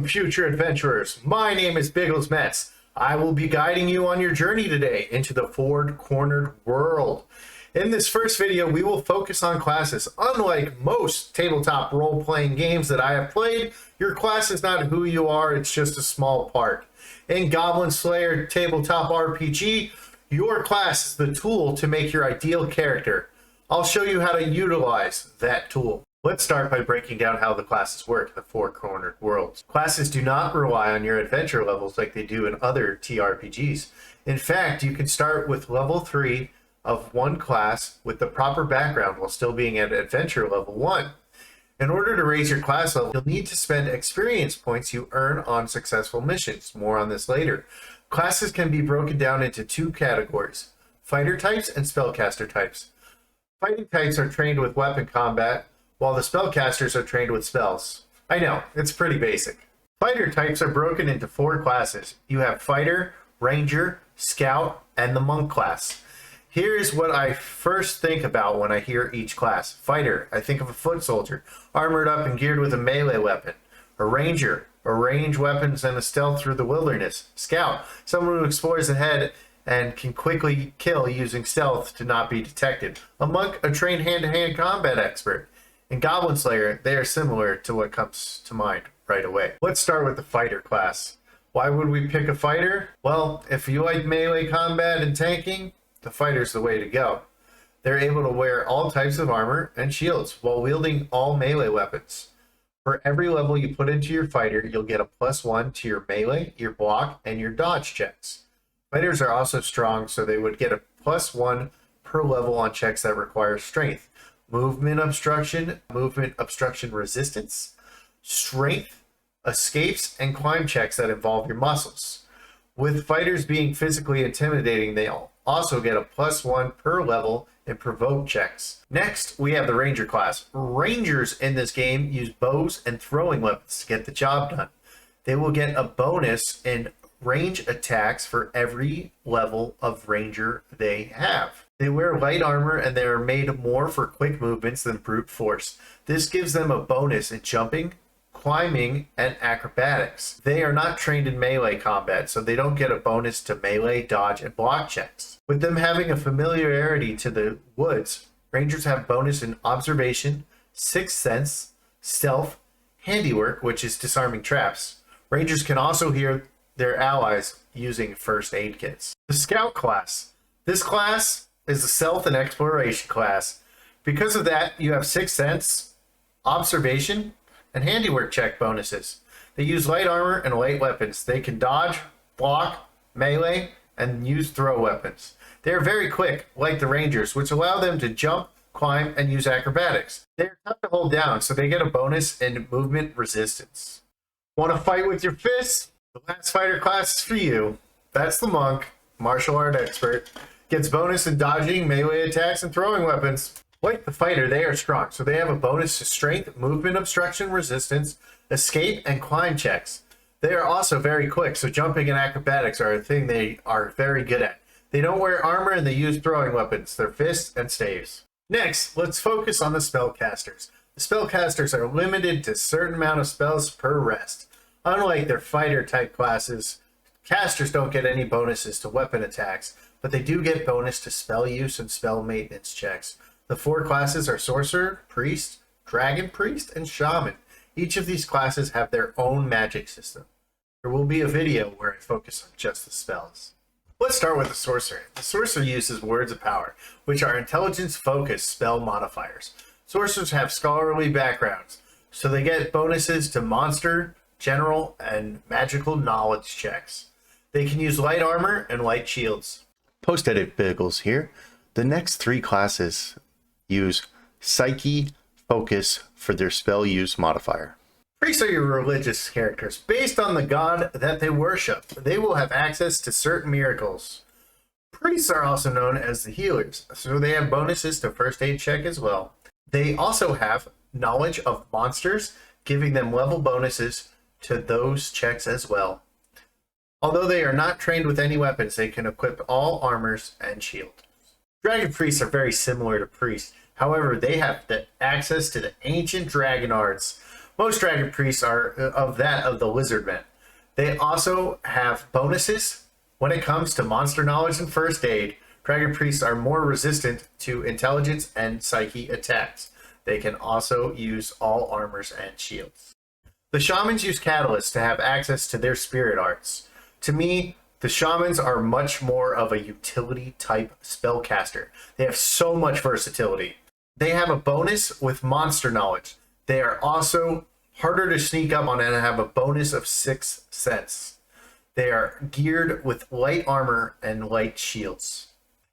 Welcome, future adventurers. My name is Biggles. I will be guiding you on your journey today into the four-cornered world. In this first video, we will focus on classes. Unlike most tabletop role-playing games that I have played, your class is not who you are, it's just a small part. In Goblin Slayer Tabletop RPG, your class is the tool to make your ideal character. I'll show you how to utilize that tool. Let's start by breaking down how the classes work in the four-cornered worlds. Classes do not rely on your adventure levels like they do in other TRPGs. In fact, you can start with level 3 of one class with the proper background while still being at adventure level 1. In order to raise your class level, you'll need to spend experience points you earn on successful missions. More on this later. Classes can be broken down into two categories: fighter types and spellcaster types. Fighting types are trained with weapon combat, while the spellcasters are trained with spells. I know, it's pretty basic. Fighter types are broken into 4 classes. You have Fighter, Ranger, Scout, and the Monk class. Here's what I first think about when I hear each class. Fighter, I think of a foot soldier, armored up and geared with a melee weapon. A Ranger, range weapons and a stealth through the wilderness. Scout, someone who explores ahead and can quickly kill using stealth to not be detected. A Monk, a trained hand-to-hand combat expert. In Goblin Slayer, they are similar to what comes to mind right away. Let's start with the fighter class. Why would we pick a fighter? Well, if you like melee combat and tanking, the fighter's the way to go. They're able to wear all types of armor and shields while wielding all melee weapons. For every level you put into your fighter, you'll get a +1 to your melee, your block, and your dodge checks. Fighters are also strong, so they would get a +1 per level on checks that require strength, movement obstruction resistance, strength, escapes, and climb checks that involve your muscles. With fighters being physically intimidating, they also get a +1 per level in provoke checks. Next, we have the Ranger class. Rangers in this game use bows and throwing weapons to get the job done. They will get a bonus in range attacks for every level of Ranger they have. They wear light armor and they are made more for quick movements than brute force. This gives them a bonus in jumping, climbing, and acrobatics. They are not trained in melee combat, so they don't get a bonus to melee, dodge, and block checks. With them having a familiarity to the woods, Rangers have bonus in observation, sixth sense, stealth, handiwork, which is disarming traps. Rangers can also hear their allies using first aid kits. The Scout class. This class is a stealth and exploration class. Because of that, you have sixth sense, observation, and handiwork check bonuses. They use light armor and light weapons. They can dodge, block, melee, and use throw weapons. They are very quick, like the Rangers, which allow them to jump, climb, and use acrobatics. They are tough to hold down, so they get a bonus in movement resistance. Want to fight with your fists? The last fighter class is for you. That's the Monk, martial art expert. Gets bonus in dodging, melee attacks, and throwing weapons. Like the fighter, they are strong, so they have a bonus to strength, movement obstruction resistance, escape, and climb checks. They are also very quick, so jumping and acrobatics are a thing they are very good at. They don't wear armor and they use throwing weapons, their fists and staves. Next, let's focus on the spellcasters. The spellcasters are limited to a certain amount of spells per rest. Unlike their fighter type classes, casters don't get any bonuses to weapon attacks, but they do get bonus to spell use and spell maintenance checks. The 4 classes are Sorcerer, Priest, Dragon Priest, and Shaman. Each of these classes have their own magic system. There will be a video where I focus on just the spells. Let's start with the Sorcerer. The Sorcerer uses Words of Power, which are intelligence-focused spell modifiers. Sorcerers have scholarly backgrounds, so they get bonuses to monster, general, and magical knowledge checks. They can use light armor and light shields. Post-edit Biggles here. The next 3 classes use Psyche Focus for their spell use modifier. Priests are your religious characters. Based on the god that they worship, they will have access to certain miracles. Priests are also known as the healers, so they have bonuses to first aid check as well. They also have knowledge of monsters, giving them level bonuses to those checks as well. Although they are not trained with any weapons, they can equip all armors and shields. Dragon priests are very similar to priests. However, they have the access to the ancient dragon arts, Most dragon priests are of the lizard men. They also have bonuses when it comes to monster knowledge and first aid. Dragon priests are more resistant to intelligence and psyche attacks. They can also use all armors and shields. The shamans use catalysts to have access to their spirit arts. To me, the shamans are much more of a utility type spellcaster. They have so much versatility. They have a bonus with monster knowledge. They are also harder to sneak up on and have a bonus of 6th sense. They are geared with light armor and light shields.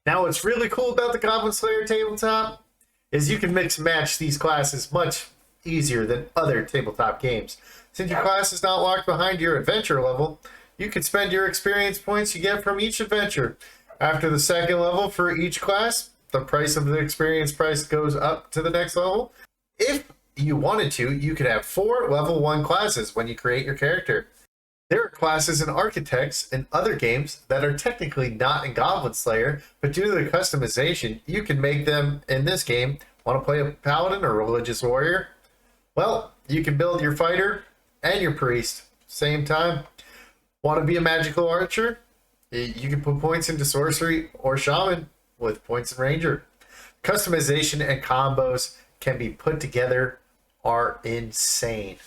Now, what's really cool about the Goblin Slayer tabletop is you can mix and match these classes much easier than other tabletop games. Since your class is not locked behind your adventure level, you can spend your experience points you get from each adventure. After the 2nd level for each class, the price of the experience price goes up to the next level. If you wanted to, you could have 4 level 1 classes when you create your character. There are classes and architects in other games that are technically not in Goblin Slayer, but due to the customization, you can make them in this game. Want to play a paladin or religious warrior? Well, you can build your fighter and your priest same time. Want to be a magical archer? You can put points into sorcery or shaman with points in ranger. Customization and combos can be put together are insane.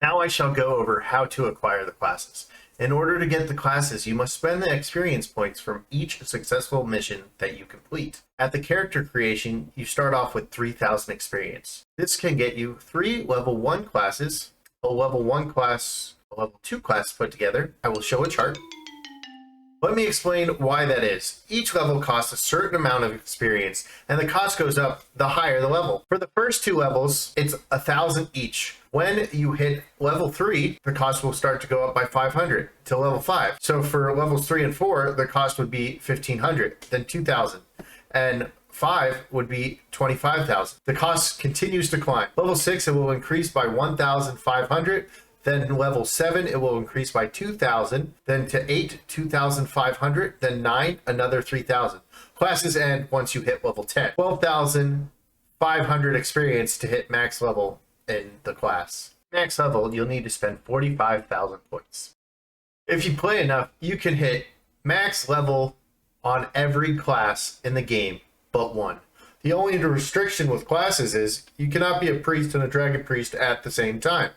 Now I shall go over how to acquire the classes. In order to get the classes, you must spend the experience points from each successful mission that you complete. At the character creation, you start off with 3,000 experience. This can get you 3 level 1 classes, a level 1 class, a level 2 class put together. I will show a chart. Let me explain why that is. Each level costs a certain amount of experience, and the cost goes up the higher the level. For the first 2 levels, it's 1,000 each. When you hit level 3, the cost will start to go up by 500 to level 5. So for levels 3 and 4, the cost would be 1,500, then 2,000, and 5 would be 25,000. The cost continues to climb. Level 6, it will increase by 1,500. Then level 7, it will increase by 2,000. Then to 8, 2,500. Then 9, another 3,000. Classes end once you hit level 10. 12,500 experience to hit max level in the class. Max level, you'll need to spend 45,000 points. If you play enough, you can hit max level on every class in the game but one. The only restriction with classes is you cannot be a priest and a dragon priest at the same time.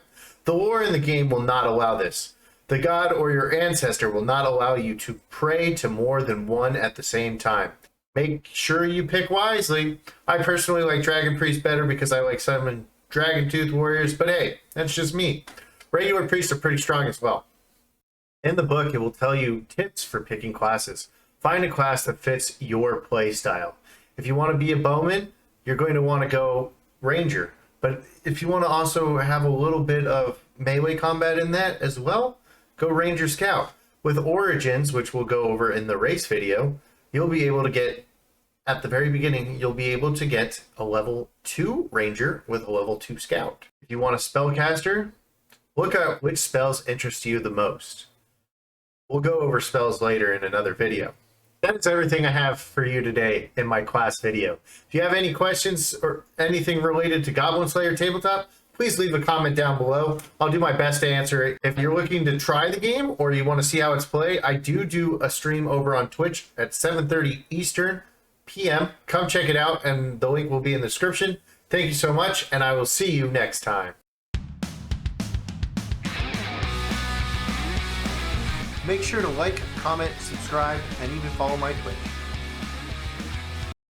The lore in the game will not allow this. The god or your ancestor will not allow you to pray to more than one at the same time. Make sure you pick wisely. I personally like dragon priest better because I like summon dragon tooth warriors, but hey, that's just me. Regular priests are pretty strong as well. In the book, it will tell you tips for picking classes. Find a class that fits your play style. If you want to be a bowman, you're going to want to go ranger. But if you want to also have a little bit of melee combat in that as well, go ranger scout. With origins, which we'll go over in the race video, you'll be able to get, at the very beginning, you'll be able to get a level 2 ranger with a level 2 scout. If you want a spellcaster, look at which spells interest you the most. We'll go over spells later in another video. That's everything I have for you today in my class video. If you have any questions or anything related to Goblin Slayer Tabletop, please leave a comment down below. I'll do my best to answer it. If you're looking to try the game or you want to see how it's played, I do a stream over on Twitch at 7:30 Eastern PM. Come check it out, and the link will be in the description. Thank you so much, and I will see you next time. Make sure to like, comment, subscribe, and even follow my Twitch.